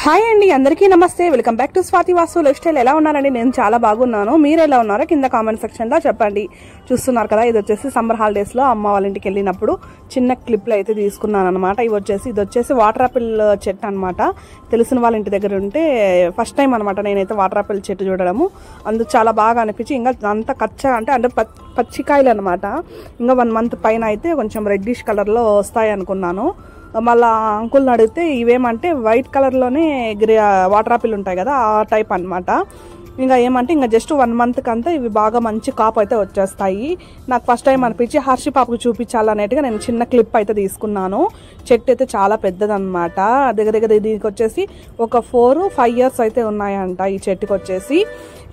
Hi అండి, అందరికీ నమస్తే. Welcome back to Swathi Vasu life style. ఎలా ఉన్నారండి? నేను చాలా బాగున్నాను. మీరు ఎలా ఉన్నారో కింద కామెంట్ సెక్షన్ లో చెప్పండి. చూస్తున్నారు కదా, ఇది వచ్చేసి సమ్మర్ హాలిడేస్ లో అమ్మ వాళ్ళ ఇంటికి వెళ్ళినప్పుడు చిన్న క్లిప్లు అయితే తీసుకున్నాను అనమాట. ఇది వచ్చేసి వాటర్ ఆపిల్ చెట్టు అనమాట. తెలిసిన వాళ్ళ ఇంటి దగ్గర ఉంటే ఫస్ట్ టైం అనమాట నేనైతే వాటర్ ఆపిల్ చెట్టు చూడడము. అందుకు చాలా బాగా అనిపించి, ఇంకా అంత అంటే పచ్చికాయలు అనమాట. ఇంకా 1 month పైన అయితే కొంచెం రెడ్డిష్ కలర్ లో వస్తాయి అనుకున్నాను. మళ్ళా అంకుల్ని అడిగితే ఇవేమంటే వైట్ కలర్లోనే వాటర్ ఆపిల్ ఉంటాయి కదా, ఆ టైప్ అనమాట. ఇంకా ఏమంటే ఇంకా జస్ట్ 1 month కంతా ఇవి బాగా మంచి కాపు అయితే వచ్చేస్తాయి. నాకు ఫస్ట్ టైం అనిపించి హర్షి పాపకు చూపించాలనేట్టుగా నేను చిన్న క్లిప్ అయితే తీసుకున్నాను. చెట్టు అయితే చాలా పెద్దదన్నమాట. దగ్గర దీనికి వచ్చేసి ఒక 4-5 years అయితే ఉన్నాయంట ఈ చెట్టుకి వచ్చేసి.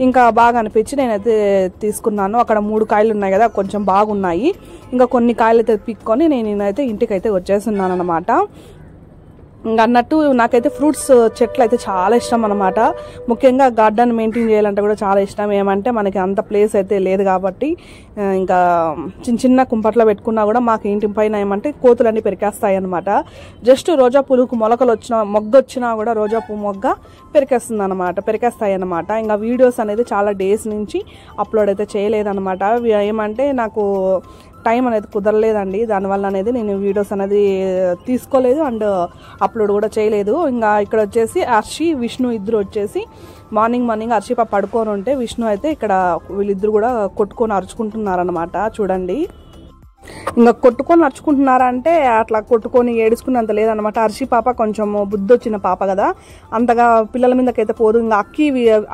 ఇంకా బాగా అనిపించి నేనైతే తీసుకున్నాను. అక్కడ 3 కాయలు ఉన్నాయి కదా, కొంచెం బాగున్నాయి. ఇంకా కొన్ని కాయలు అయితే పిక్కొని నేనైతే ఇంటికైతే వచ్చేస్తున్నాను అనమాట. ఇంకా అన్నట్టు నాకైతే ఫ్రూట్స్ చెట్లు అయితే చాలా ఇష్టం అనమాట. ముఖ్యంగా గార్డెన్ మెయింటైన్ చేయాలంటే కూడా చాలా ఇష్టం. ఏమంటే మనకి అంత ప్లేస్ అయితే లేదు కాబట్టి ఇంకా చిన్న కుంపట్లో పెట్టుకున్నా కూడా మాకు ఇంటి పైన ఏమంటే కోతులన్నీ పెరికేస్తాయి అనమాట. జస్ట్ రోజా పూలకు మొగ్గ వచ్చినా కూడా రోజా పువ్వు మొగ్గ పెరికేస్తాయి అనమాట. ఇంకా వీడియోస్ అనేది చాలా డేస్ నుంచి అప్లోడ్ అయితే చేయలేదన్నమాట. ఏమంటే నాకు టైం అనేది కుదరలేదండి. దానివల్ల అనేది నేను వీడియోస్ అనేది తీసుకోలేదు అండ్ అప్లోడ్ కూడా చేయలేదు. ఇంకా ఇక్కడ వచ్చేసి హర్షి విష్ణు ఇద్దరు వచ్చేసి మార్నింగ్ హర్షి పాప పడుకొని ఉంటే విష్ణు అయితే ఇక్కడ వీళ్ళిద్దరు కూడా కొట్టుకొని అరుచుకుంటున్నారనమాట. చూడండి, ఇంకా కొట్టుకొని నడుచుకుంటున్నారంటే అట్లా కొట్టుకొని ఏడుచుకున్నంత లేదనమాట. హర్షి పాప కొంచెం బుద్ధి వచ్చిన పాప కదా, అంతగా పిల్లల మీదకైతే పోదు. ఇంకా అక్కి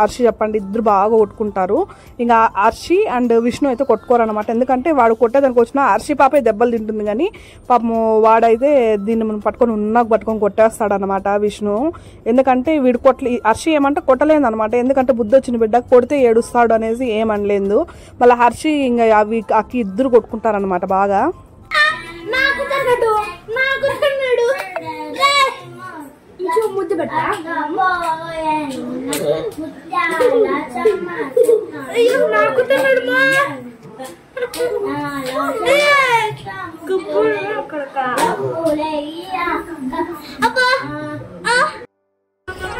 హర్షి చెప్పండి ఇద్దరు బాగా కొట్టుకుంటారు. ఇంకా హర్షి అండ్ విష్ణు అయితే కొట్టుకోరనమాట. ఎందుకంటే వాడు కొట్టేదానికి వచ్చినా హర్షి పాపే దెబ్బలు తింటుంది, కానీ పాపం వాడైతే దీన్ని మనం పట్టుకొని కొట్టేస్తాడనమాట విష్ణు. ఎందుకంటే వీడు హర్షి ఏమంటే కొట్టలేదనమాట. ఎందుకంటే బుద్ధి వచ్చిన బిడ్డ కొడితే ఏడుస్తాడు అనేసి ఏమనలేదు. మళ్ళీ హర్షి ఇంకా అక్కి ఇద్దరు కొట్టుకుంటారనమాట బాగా. ముద్దు పెట్టా నాకు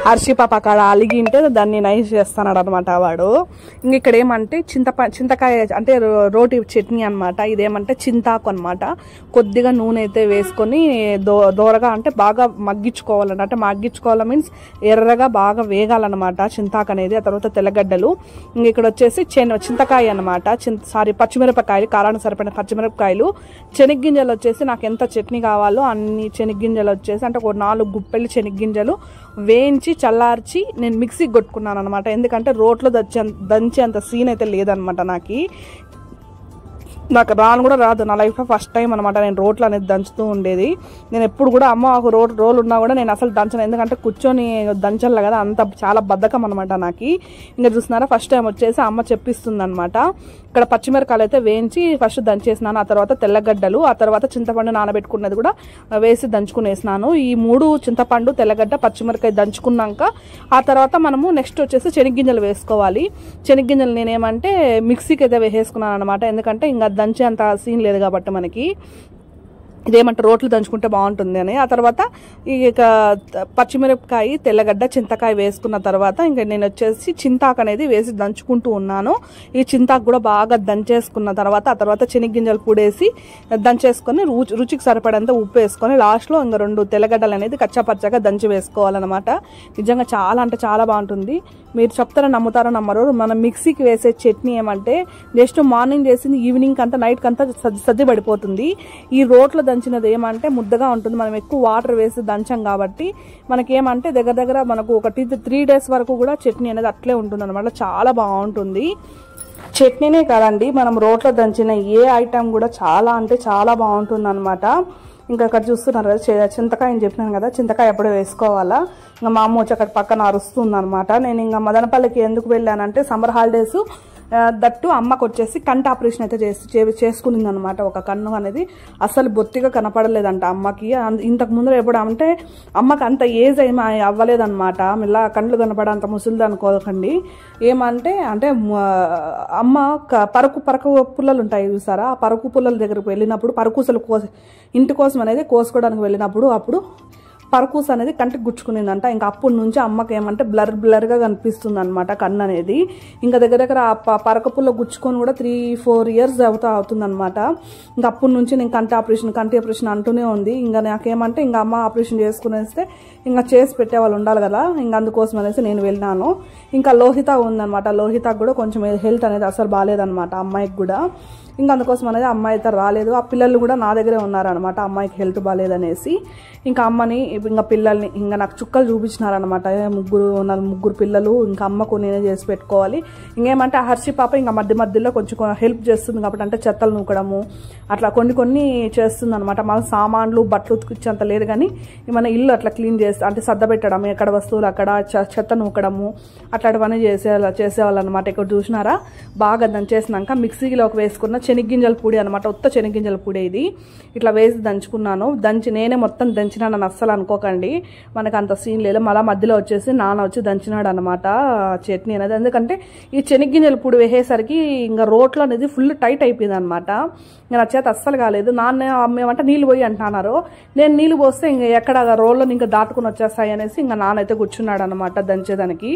హర్షి పాప అక్కడ అలిగింటే దాన్ని నైస్ చేస్తున్నాడు అనమాట వాడు. ఇంక ఇక్కడ ఏమంటే చింతకాయ అంటే రోటి చట్నీ అనమాట. ఇదేమంటే చింతాకు అనమాట. కొద్దిగా నూనె అయితే వేసుకొని దోరగా అంటే బాగా మగ్గించుకోవాలన్నమాట. అంటే మగ్గించుకోవాలి మీన్స్ ఎర్రగా బాగా వేగాలన్నమాట చింతాకు అనేది. ఆ తర్వాత తెల్లగడ్డలు. ఇంక ఇక్కడ వచ్చేసి చింతకాయ అనమాట. పచ్చిమిరపకాయలు, కారానికి సరిపడిన పచ్చిమిరపకాయలు, శనగ్గింజలు వచ్చేసి నాకు ఎంత చట్నీ కావాలో అన్ని శనగ్గింజలు వచ్చేసి అంటే ఒక 4 గుప్పెళ్ళు శనగ్గింజలు వేయించి చల్లార్చి నేను మిక్సీకి కొట్టుకున్నాను అనమాట. ఎందుకంటే రోట్లో దంచే అంత సీన్ అయితే లేదనమాట. నాకు రాను కూడా రాదు. నా లైఫ్లో ఫస్ట్ టైం అనమాట నేను రోట్లు అనేది దంచుతూ ఉండేది. నేను ఎప్పుడు కూడా అమ్మ ఒక రోల్ ఉన్నా కూడా నేను అసలు దంచను. ఎందుకంటే కూర్చొని దంచాలి కదా, అంత చాలా బద్ధకం అనమాట నాకు. ఇంకా చూస్తున్నారా, ఫస్ట్ టైం వచ్చేసి అమ్మ చెప్పిస్తుంది అనమాట. ఇక్కడ పచ్చిమిరకాయలు అయితే వేయించి ఫస్ట్ దంచేసినాను. ఆ తర్వాత తెల్లగడ్డలు, ఆ తర్వాత చింతపండు నానబెట్టుకున్నది కూడా వేసి దంచుకునేసినాను. ఈ 3 చింతపండు, తెల్లగడ్డ, పచ్చిమిరకాయ దంచుకున్నాక ఆ తర్వాత మనము నెక్స్ట్ వచ్చేసి శనగ్గింజలు వేసుకోవాలి. శనగ్గింజలు నేనేమంటే మిక్సీకి అయితే వేసేసుకున్నాను అనమాట. ఎందుకంటే ఇంకా దంచే అంత సీన్ లేదు కాబట్టి మనకి. ఇదేమంటే రోట్లు దంచుకుంటే బాగుంటుంది అని. ఆ తర్వాత ఇక పచ్చిమిరపకాయ, తెల్లగడ్డ, చింతకాయ వేసుకున్న తర్వాత ఇంకా నేను వచ్చేసి చింతాకు అనేది వేసి దంచుకుంటూ ఉన్నాను. ఈ చింతాకు కూడా బాగా దంచేసుకున్న తర్వాత ఆ తర్వాత శనగ్గింజలు పూడేసి దంచేసుకొని రుచికి సరిపడంత ఉప్పు వేసుకొని లాస్ట్లో ఇంకా 2 తెల్లగడ్డలు అనేది కచ్చాపచ్చాగా దంచి వేసుకోవాలన్నమాట. నిజంగా చాలా అంటే చాలా బాగుంటుంది. మీరు చెప్తారో నమ్ముతారో నమ్మరు, మనం మిక్సీకి వేసే చట్నీ ఏమంటే జస్ట్ మార్నింగ్ చేసింది ఈవినింగ్ అంతా నైట్కి అంతా సద్ది పడిపోతుంది. ఈ రోట్లో దంచినది ఏమంటే ముద్దగా ఉంటుంది. మనం ఎక్కువ వాటర్ వేసి దంచాం కాబట్టి మనకేమంటే దగ్గర మనకు ఒక 3 days వరకు కూడా చట్నీ అనేది అట్లే ఉంటుంది అనమాట. చాలా బాగుంటుంది. చట్నీనే కాదండి, మనం రోట్లో దంచిన ఏ ఐటమ్ కూడా చాలా అంటే చాలా బాగుంటుంది అనమాట. ఇంకా అక్కడ చూస్తున్నారు కదా చింతకాయ అని చెప్పినాను కదా, చింతకాయ ఎప్పుడో వేసుకోవాలా. ఇంకా మా అమ్మ వచ్చి అక్కడ పక్కన అరుస్తుంది అనమాట. నేను ఇంకా మదనపల్లికి ఎందుకు వెళ్ళానంటే సమ్మర్ హాలిడేస్ దట్టు అమ్మకు వచ్చేసి కంటి ఆపరేషన్ అయితే చేసుకునింది అనమాట. ఒక కన్ను అనేది అసలు బొత్తిగా కనపడలేదంట అమ్మకి. ఇంతకు ముందు ఎప్పుడు అంటే అమ్మకి అంత ఏజ్ ఏమి అవ్వలేదన్నమాట. ఇలా కండ్లు కనపడంత ముసలిది అనుకోకండి. ఏమంటే అంటే అమ్మ పరుకు పుల్లలు ఉంటాయి చూసారా, ఆ పరుకు పుల్లల దగ్గరకు వెళ్ళినప్పుడు పరుకుసలు ఇంటి కోసం అనేది కోసుకోవడానికి వెళ్ళినప్పుడు అప్పుడు పరకూస్ అనేది కంటికి గుచ్చుకునిందంట. ఇంకా అప్పటి నుంచి అమ్మకి ఏమంటే బ్లర్గా కనిపిస్తుంది అనమాట కన్ను అనేది. ఇంకా దగ్గర ఆ పరకపుల్లో గుచ్చుకొని కూడా 3-4 ఇయర్స్ అవుతుంది అనమాట. ఇంకా అప్పటి నుంచి నేను కంటి ఆపరేషన్ అంటూనే ఉంది. ఇంకా నాకేమంటే ఇంకా అమ్మ ఆపరేషన్ చేసుకునేస్తే ఇంకా చేసి పెట్టేవాళ్ళు ఉండాలి కదా, ఇంకా అందుకోసం అనేసి నేను వెళ్ళినాను. ఇంకా లోహిత ఉందనమాట. లోహితకు కూడా కొంచెం హెల్త్ అనేది అసలు బాగాలేదనమాట అమ్మాయికి కూడా. ఇంకా అందుకోసం అనేది అమ్మాయి అయితే రాలేదు. ఆ పిల్లలు కూడా నా దగ్గరే ఉన్నారనమాట, అమ్మాయికి హెల్త్ బాగాలేదనేసి. ఇంకా అమ్మని ఇంకా పిల్లల్ని ఇంకా నాకు చుక్కలు చూపించినారనమాట. ముగ్గురు పిల్లలు, ఇంకా అమ్మకు నేనే చేసి పెట్టుకోవాలి. ఇంకేమంటే ఆ హర్షి పాప ఇంకా మధ్యలో కొంచెం హెల్ప్ చేస్తుంది కాబట్టి, అంటే చెత్తలు నూకడము అట్లా కొన్ని చేస్తుంది అనమాట. మళ్ళీ సామాన్లు బట్టలు ఉతికించేంత లేదు కానీ ఏమైనా ఇల్లు అట్లా క్లీన్ చేస్తే అంటే సర్ద పెట్టడం, ఎక్కడ వస్తువులు అక్కడ చెత్త నూకడము అట్లాంటివన్నీ చేసేవాళ్ళు అనమాట. ఇక్కడ చూసినారా బాగా దంచేసినాక మిక్సీలోకి వేసుకున్న శనగ్గింజల పొడి అనమాట. ఉత్త శనగ్గింజల పొడి ఇది. ఇట్లా వేసి దంచుకున్నాను. నేనే మొత్తం దంచినానని అస్సలు అనుకోకండి, మనకు అంత సీన్ లేదు. మళ్ళీ మధ్యలో వచ్చేసి నాన్న వచ్చి దంచినాడు అనమాట చట్నీ అనేది. ఎందుకంటే ఈ శనగ్గింజల పొడి వేసేసరికి ఇంకా రోట్లో అనేది ఫుల్ టైట్ అయిపోయింది అనమాట. ఇంకా నా చేత అస్సలు కాలేదు. నాన్న అమ్మేమంటే నీళ్ళు పోయి అంటున్నారు. నేను నీళ్ళు పోస్తే ఇంకా ఎక్కడ రోల్లో ఇంకా దాటుకుని వచ్చేస్తాయి అనేసి ఇంకా నాన్న అయితే కూర్చున్నాడు అనమాట దంచేదానికి.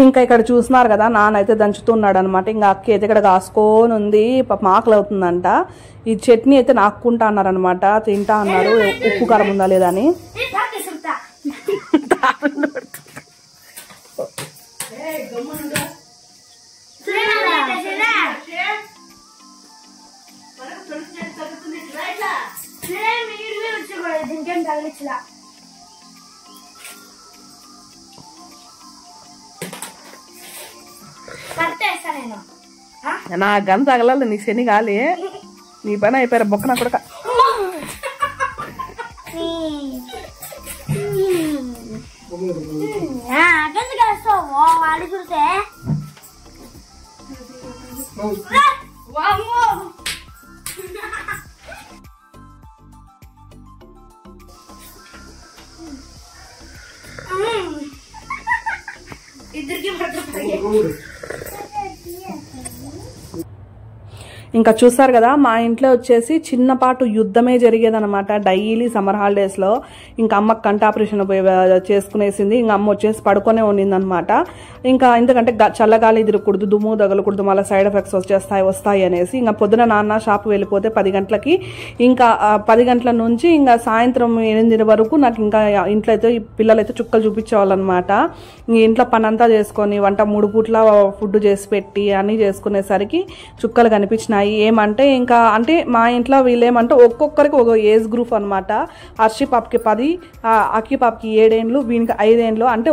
ఇంకా ఇక్కడ చూస్తున్నారు కదా నాన్న అయితే దంచుతున్నాడు అనమాట. ఇంకా అక్క అయితే ఇక్కడ కాసుకొని ఉంది, పాప ఆకలి అవుతుందంట. ఈ చట్నీ అయితే నాక్కుంటా అన్నారనమాట, తింటా అన్నారు ఉప్పు కారం ఉందా లేదా అని. దీనికేం తగిలించలా కరెక్ట్ వేస్తా నేను నా గన్ తగలాలి నీ శని గాలి నీ పని అయిపోయారు బొక్క నా కొడక అక్కడికి వేస్తావు వాడి చూస్తే ఇద్దరికి ఇంకా చూసారు కదా మా ఇంట్లో వచ్చేసి చిన్నపాటు యుద్ధమే జరిగేదనమాట డైలీ సమ్మర్ హాలిడేస్లో. ఇంకా అమ్మకి కంటి ఆపరేషన్ చేసుకునేసింది. ఇంకా అమ్మ వచ్చేసి పడుకొనే ఉన్నిందనమాట. ఇంకా ఎందుకంటే చల్లగాలి తిరగకూడదు, దుమ్ము తగలకూడదు, మళ్ళీ సైడ్ ఎఫెక్ట్స్ వస్తాయి అనేసి ఇంకా పొద్దున నాన్న షాప్ వెళ్ళిపోతే 10 గంటలకి, ఇంకా 10 గంటల నుంచి ఇంకా సాయంత్రం 8 వరకు నాకు ఇంకా ఇంట్లో అయితే పిల్లలైతే చుక్కలు చూపించేవాళ్ళనమాట. ఇంట్లో పని అంతా చేసుకొని వంట 3 పూట్ల ఫుడ్ చేసి పెట్టి అన్నీ చేసుకునేసరికి చుక్కలు కనిపించినాయి. ఏమంటే ఇంకా అంటే మా ఇంట్లో వీళ్ళేమంటే ఒక్కొక్కరికి ఒక ఏజ్ గ్రూప్ అనమాట. హర్షి పాపకి 10, అక్కి పాపకి 7 ఏండ్లు, వీనికి 5 ఏండ్లు. అంటే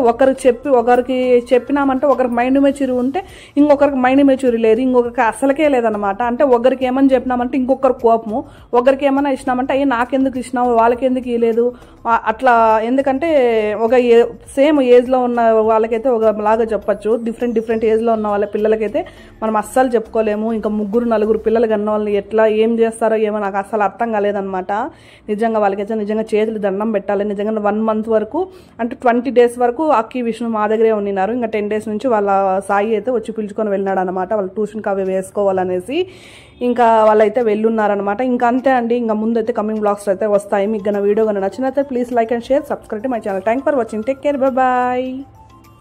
ఒకరికి చెప్పినామంటే ఒకరికి మైండ్ మెచ్యూరి ఉంటే ఇంకొకరికి మైండ్ మెచ్యూరి లేదు, ఇంకొకరికి అసలుకే లేదనమాట. అంటే ఒకరికి ఏమని చెప్పినామంటే ఇంకొకరు కోపము, ఒకరికి ఏమన్నా ఇచ్చినామంటే అయ్యి నాకెందుకు ఇచ్చినావు వాళ్ళకి ఎందుకు ఇవ్వలేదు అట్లా. ఎందుకంటే ఒక సేమ్ ఏజ్లో ఉన్న వాళ్ళకైతే ఒకలాగా చెప్పచ్చు, డిఫరెంట్ ఏజ్లో ఉన్న వాళ్ళ పిల్లలకైతే మనం అస్సలు చెప్పుకోలేము. ఇంకా 3, 4 పిల్లలు కన్న వాళ్ళు ఎట్లా ఏం చేస్తారో ఏమో నాకు అసలు అర్థం కాలేదనమాట. నిజంగా వాళ్ళకైతే నిజంగా చేతులు దండం పెట్టాలి. నిజంగా 1 మంత్ వరకు అంటే 20 డేస్ వరకు అక్కి విష్ణు మా దగ్గరే ఉన్నారు. ఇంకా 10 డేస్ నుంచి వాళ్ళ సాయి అయితే వచ్చి పిలుచుకొని వెళ్ళినాడు అనమాట. వాళ్ళు ట్యూషన్కి అవి వేసుకోవాలనేసి ఇంకా వాళ్ళైతే వెళ్ళున్నారనమాట. ఇంకా అంతే అండి. ఇంకా ముందు అయితే కమింగ్ బ్లాగ్స్ అయితే వస్తాయి. మీకు వీడియో కనుక నచ్చినట్లయితే please like and share, subscribe my channel. Thank for watching. Take care, bye.